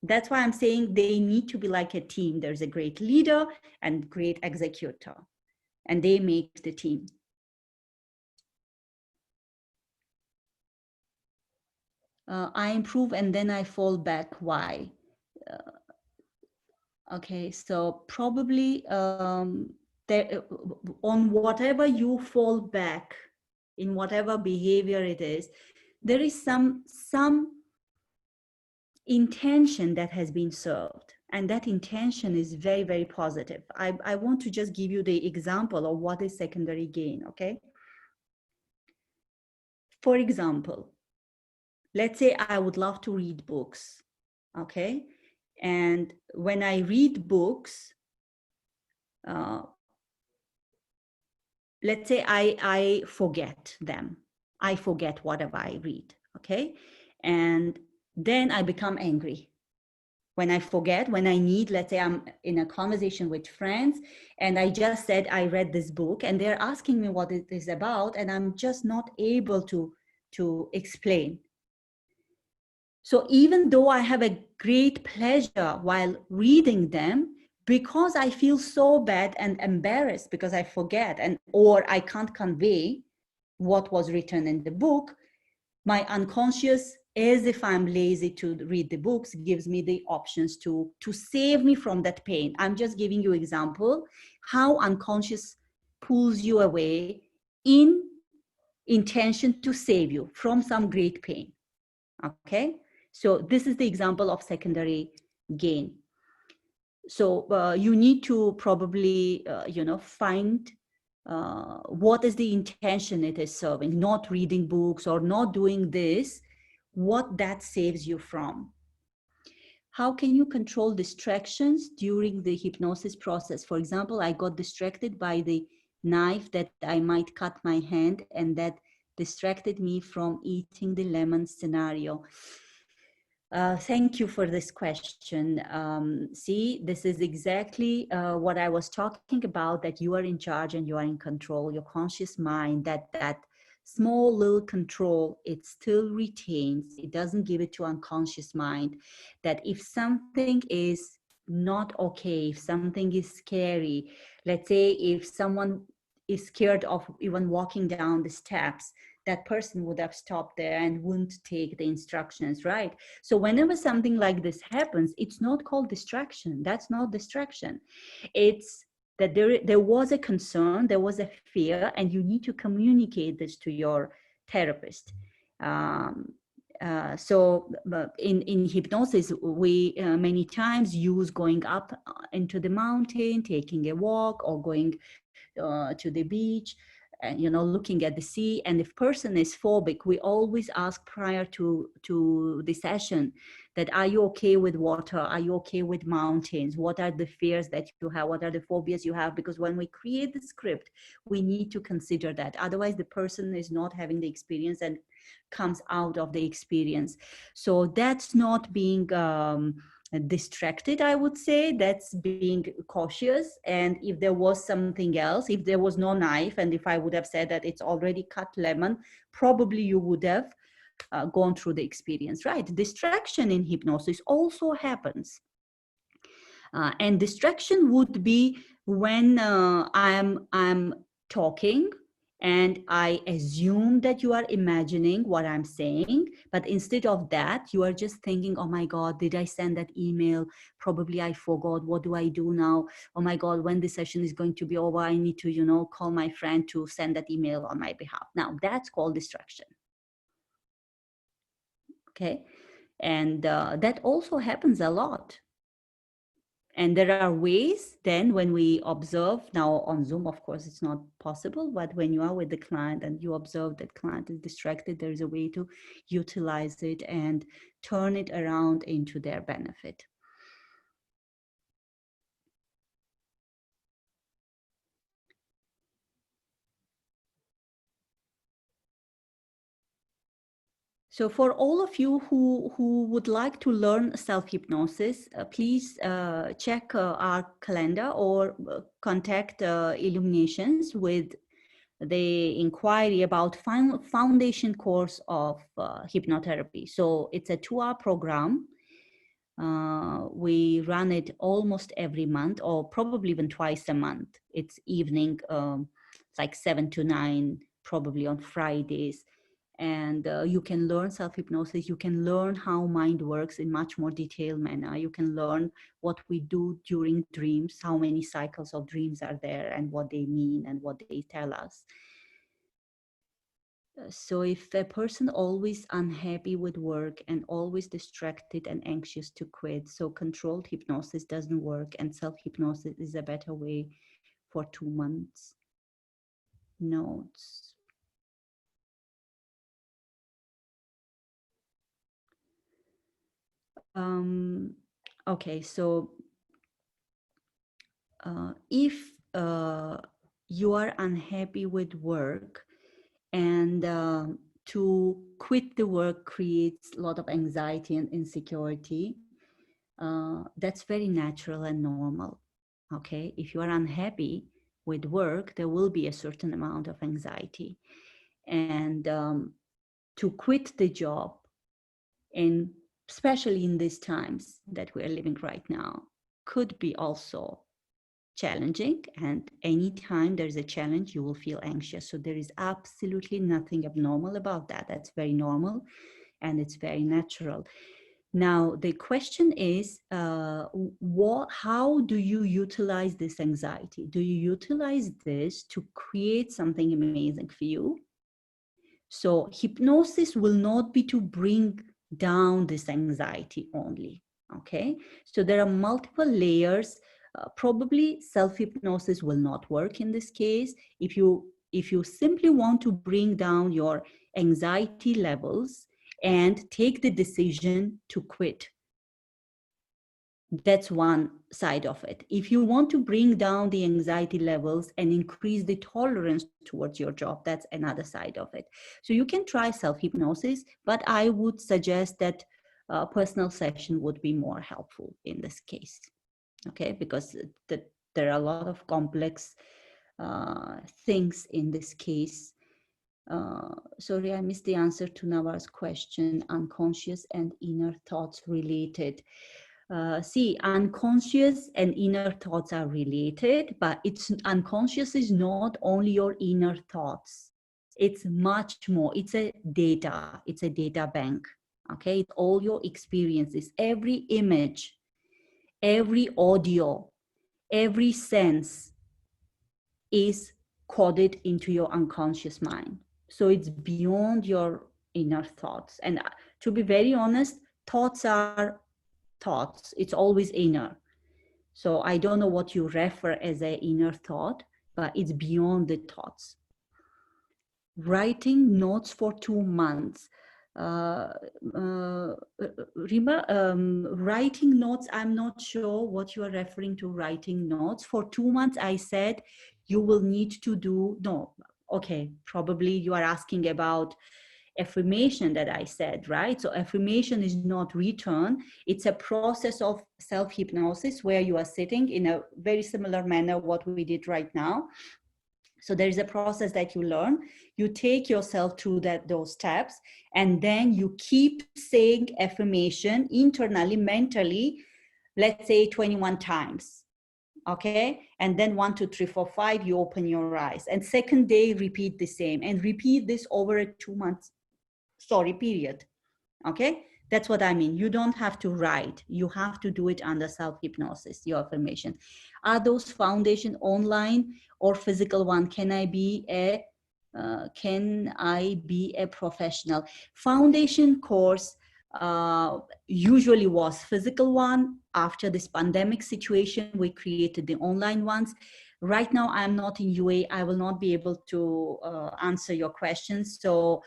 A: That's why I'm saying they need to be like a team. There's a great leader and great executor, and they make the team. I improve and then I fall back. Why? Okay, so probably there, on whatever you fall back, in whatever behavior it is, there is some intention that has been served. And that intention is very, very positive. I want to just give you the example of what is secondary gain, okay? For example, let's say I would love to read books, okay? And when I read books, let's say I forget them. I forget whatever I read, okay? And then I become angry. When I forget, when I need, let's say I'm in a conversation with friends and I just said I read this book and they're asking me what it is about and I'm just not able to explain. So even though I have a great pleasure while reading them, because I feel so bad and embarrassed because I forget or I can't convey what was written in the book, my unconscious as if I'm lazy to read the books, gives me the options to save me from that pain. I'm just giving you example how unconscious pulls you away in intention to save you from some great pain. Okay, so this is the example of secondary gain. So you need to probably find what is the intention it is serving, not reading books or not doing this, what that saves you from. How can you control distractions during the hypnosis process? For example, I got distracted by the knife that I might cut my hand, and that distracted me from eating the lemon scenario. Thank you for this question. See, this is exactly what I was talking about, that you are in charge and you are in control. Your conscious mind, that small little control, it still retains. It doesn't give it to unconscious mind. That if something is not okay, if something is scary, let's say if someone is scared of even walking down the steps, that person would have stopped there and wouldn't take the instructions, right? So whenever something like this happens, it's not called distraction. That's not distraction. It's that there was a concern, there was a fear, and you need to communicate this to your therapist. So in hypnosis, we many times use going up into the mountain, taking a walk, or going to the beach, and looking at the sea. And if person is phobic, we always ask prior to the session that, are you okay with water? Are you okay with mountains? What are the fears that you have? What are the phobias you have? Because when we create the script, we need to consider that. Otherwise, the person is not having the experience and comes out of the experience. So that's not being distracted, I would say. That's being cautious. And if there was something else, if there was no knife, and if I would have said that it's already cut lemon, probably you would have gone through the experience, right? Distraction in hypnosis also happens. And distraction would be when I'm talking and I assume that you are imagining what I'm saying, but instead of that, you are just thinking, oh my God, did I send that email? Probably I forgot. What do I do now? Oh my God, when the session is going to be over, I need to, call my friend to send that email on my behalf. Now, that's called distraction. Okay. And that also happens a lot. And there are ways then when we observe, now on Zoom, of course, it's not possible, but when you are with the client and you observe that client is distracted, there is a way to utilize it and turn it around into their benefit. So for all of you who would like to learn self-hypnosis, please check our calendar or contact Illuminations with the inquiry about foundation course of hypnotherapy. So it's a 2-hour program. We run it almost every month, or probably even twice a month. It's evening, like 7 to 9, probably on Fridays. And you can learn self-hypnosis. You can learn how mind works in much more detailed manner. You can learn what we do during dreams, how many cycles of dreams are there and what they mean and what they tell us. So if a person always unhappy with work and always distracted and anxious to quit, so controlled hypnosis doesn't work, and self-hypnosis is a better way for 2 months. Notes. Okay, so if you are unhappy with work, and to quit the work creates a lot of anxiety and insecurity, that's very natural and normal. Okay, if you are unhappy with work, there will be a certain amount of anxiety. And to quit the job, and especially in these times that we are living right now, could be also challenging. And anytime there's a challenge, you will feel anxious. So there is absolutely nothing abnormal about that. That's very normal. and it's very natural. Now, the question is, how do you utilize this anxiety? Do you utilize this to create something amazing for you? So hypnosis will not be to bring down this anxiety only, okay? So there are multiple layers. Probably self-hypnosis will not work in this case. If you simply want to bring down your anxiety levels and take the decision to quit, that's one side of it. If you want to bring down the anxiety levels and increase the tolerance towards your job, that's another side of it. So you can try self-hypnosis, but I would suggest that a personal session would be more helpful in this case, okay? Because there are a lot of complex things in this case. Sorry, I missed the answer to Navar's question. Unconscious and inner thoughts related. See, unconscious and inner thoughts are related, but unconscious is not only your inner thoughts. It's much more. It's a data bank. Okay, it's all your experiences, every image, every audio, every sense is coded into your unconscious mind. So it's beyond your inner thoughts. And to be very honest, thoughts are thoughts. It's always inner. So I don't know what you refer as an inner thought, but it's beyond the thoughts. Writing notes for 2 months. Rima, writing notes, I'm not sure what you are referring to. Writing notes for 2 months, I said you will need to do, no, okay, probably you are asking about affirmation that I said, right? So affirmation is not return. It's a process of self-hypnosis where you are sitting in a very similar manner what we did right now. So there is a process that you learn. You take yourself through those steps, and then you keep saying affirmation internally, mentally, let's say 21 times. Okay, and then 1, 2, 3, 4, 5, you open your eyes, and second day repeat the same, and repeat this over a 2 months period. Okay, that's what I mean. You don't have to write, you have to do it under self-hypnosis, your affirmation. Are those foundation online or physical one? Can I be a professional? Foundation course usually was physical one. After this pandemic situation, we created the online ones. Right now, I'm not in UA. I will not be able to answer your questions. So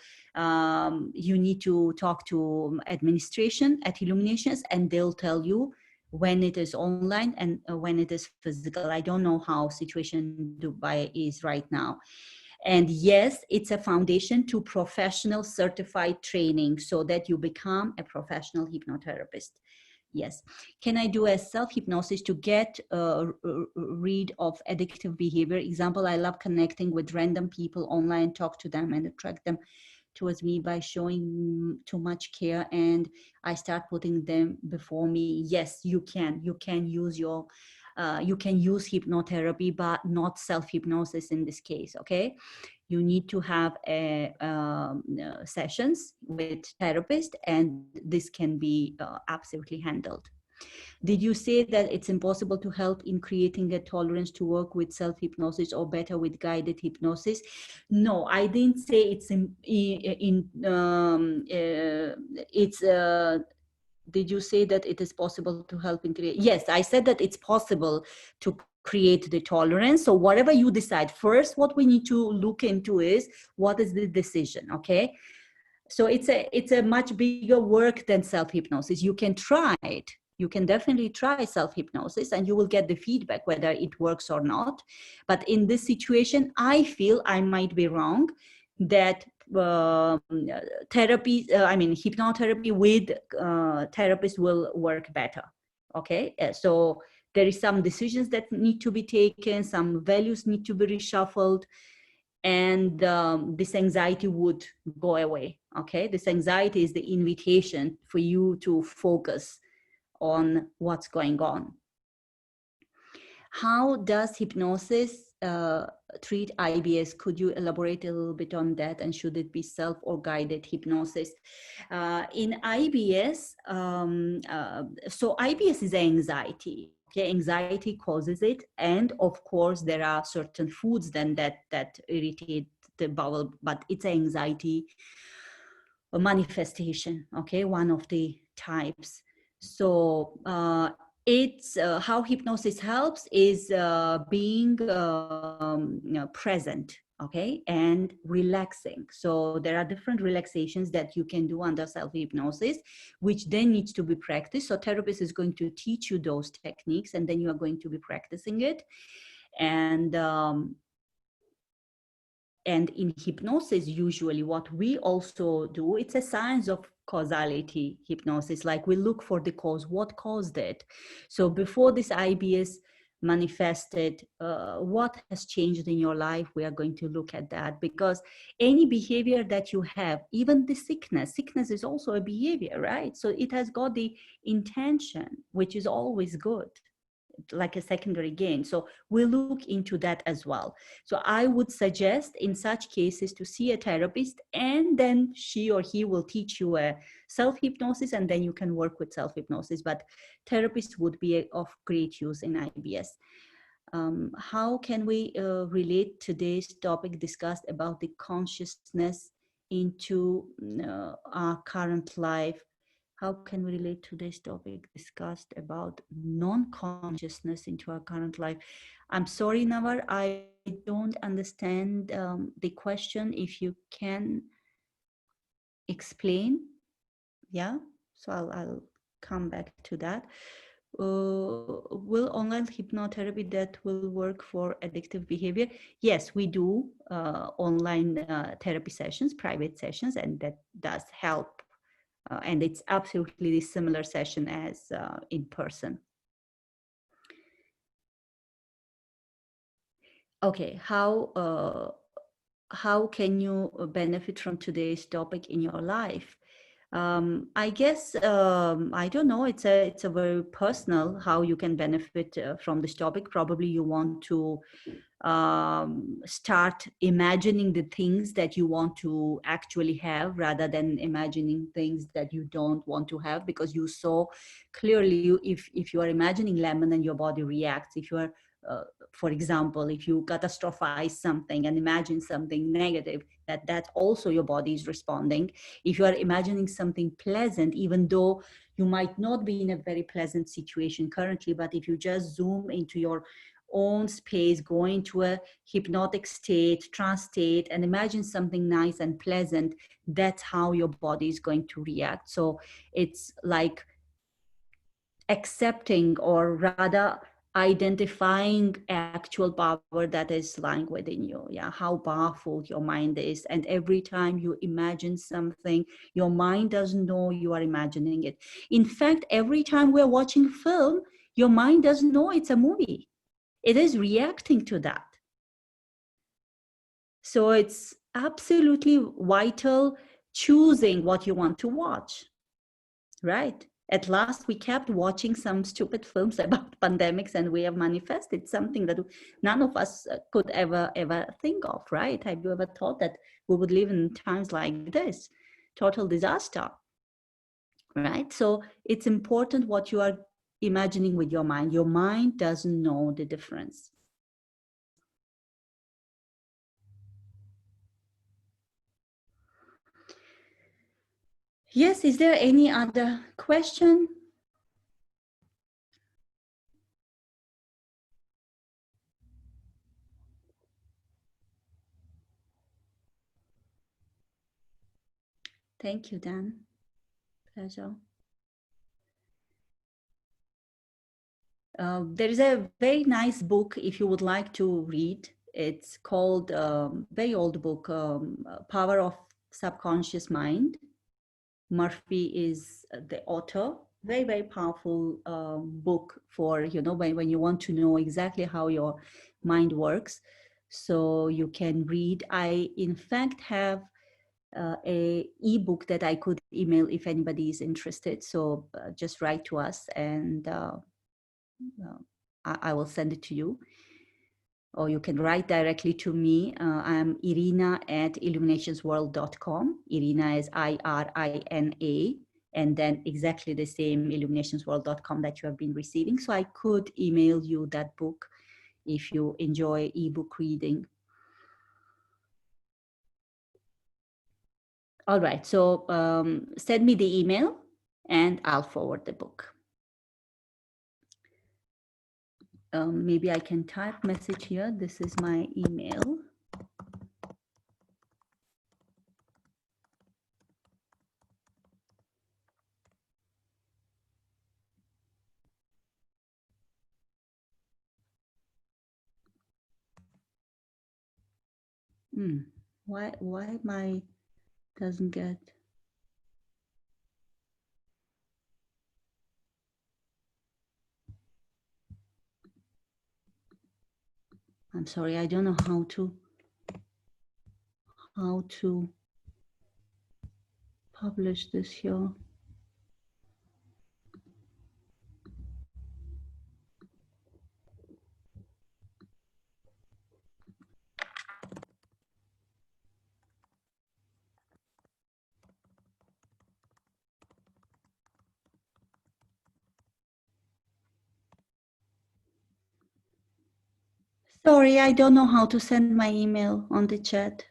A: you need to talk to administration at Illuminations, and they'll tell you when it is online and when it is physical. I don't know how situation Dubai is right now. And yes, it's a foundation to professional certified training so that you become a professional hypnotherapist. Yes. Can I do a self-hypnosis to get rid of addictive behavior? Example, I love connecting with random people online, talk to them and attract them towards me by showing too much care, and I start putting them before me. Yes, you can use you can use hypnotherapy, but not self-hypnosis in this case. Okay, you need to have sessions with therapists, and this can be absolutely handled. Did you say that it's impossible to help in creating a tolerance to work with self-hypnosis or better with guided hypnosis? No, I didn't say it's did you say that it is possible to help in create? Yes, I said that it's possible to create the tolerance. So whatever you decide, first, what we need to look into is what is the decision, okay? So it's a much bigger work than self-hypnosis. You can try it. You can definitely try self-hypnosis and you will get the feedback whether it works or not. But in this situation, I feel, I might be wrong, that hypnotherapy with therapists will work better. Okay, so there is some decisions that need to be taken, some values need to be reshuffled, and this anxiety would go away. Okay, this anxiety is the invitation for you to focus on what's going on. How does hypnosis treat IBS. Could you elaborate a little bit on that? And should it be self or guided hypnosis? In IBS, so IBS is anxiety. Okay, anxiety causes it, and of course there are certain foods then that irritate the bowel, but it's anxiety a manifestation. Okay, one of the types. So it's how hypnosis helps is being present, okay, and relaxing. So there are different relaxations that you can do under self-hypnosis, which then needs to be practiced. So therapist is going to teach you those techniques, and then you are going to be practicing it. And in hypnosis, usually what we also do, it's a science of causality hypnosis. Like we look for the cause, what caused it. So before this IBS manifested, what has changed in your life? We are going to look at that, because any behavior that you have, even the sickness is also a behavior, right? So it has got the intention, which is always good, like a secondary gain. So we'll look into that as well. So I would suggest in such cases to see a therapist, and then she or he will teach you a self-hypnosis, and then you can work with self-hypnosis. But therapist would be of great use in IBS. How can we relate today's topic discussed about the consciousness into our current life? How can we relate to this topic discussed about non-consciousness into our current life? I'm sorry, Nawar, I don't understand the question. If you can explain, yeah, so I'll come back to that. Will online hypnotherapy that will work for addictive behavior? Yes, we do online therapy sessions, private sessions, and that does help. And it's absolutely a similar session as in person. Okay, how can you benefit from today's topic in your life? I guess I don't know. It's a very personal how you can benefit from this topic. Probably you want to start imagining the things that you want to actually have, rather than imagining things that you don't want to have, because you saw clearly if you are imagining lemon and your body reacts. If you are for example, if you catastrophize something and imagine something negative, that also your body is responding. If you are imagining something pleasant, even though you might not be in a very pleasant situation currently, but if you just zoom into your own space, go into a hypnotic state, trance state, and imagine something nice and pleasant, that's how your body is going to react. So it's like accepting, or rather identifying actual power that is lying within you. Yeah, how powerful your mind is. And every time you imagine something, your mind doesn't know you are imagining it. In fact, every time we're watching film, your mind doesn't know it's a movie. It is reacting to that. So it's absolutely vital choosing what you want to watch, right? At last, we kept watching some stupid films about pandemics, and we have manifested something that none of us could ever think of, right? Have you ever thought that we would live in times like this? Total disaster, right? So it's important what you are imagining with your mind. Your mind doesn't know the difference. Yes, is there any other question? Thank you, Dan. Pleasure. There is a very nice book if you would like to read. It's called, very old book, Power of Subconscious Mind. Murphy is the author. Very, very powerful book for, you know, when you want to know exactly how your mind works. So you can read. I, in fact, have a ebook that I could email if anybody is interested. So just write to us, and I will send it to you. or you can write directly to me. I'm Irina at illuminationsworld.com. Irina is IRINA, and then exactly the same illuminationsworld.com that you have been receiving. So I could email you that book if you enjoy ebook reading. All right, so send me the email and I'll forward the book. Maybe I can type message here. This is my email. Why my doesn't get? I'm sorry, I don't know how to publish this here. Sorry, I don't know how to send my email on the chat.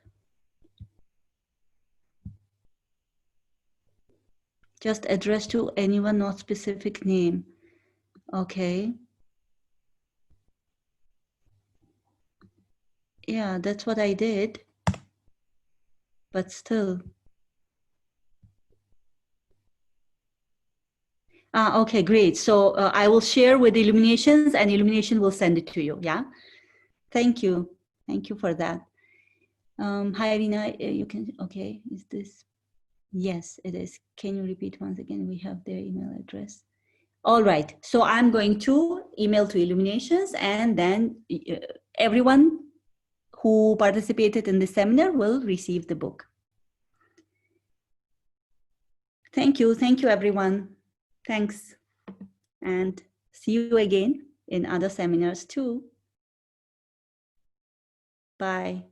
A: Just address to anyone, not specific name. Okay. Yeah, that's what I did. But still. Okay, great. So I will share with Illuminations and Illumination will send it to you. Yeah. Thank you. Thank you for that. Hi, Irina. You can, okay. Is this? Yes, it is. Can you repeat once again? We have their email address. All right. So I'm going to email to Illuminations, and then everyone who participated in the seminar will receive the book. Thank you. Thank you, everyone. Thanks. And see you again in other seminars too. Bye.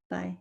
A: Bye.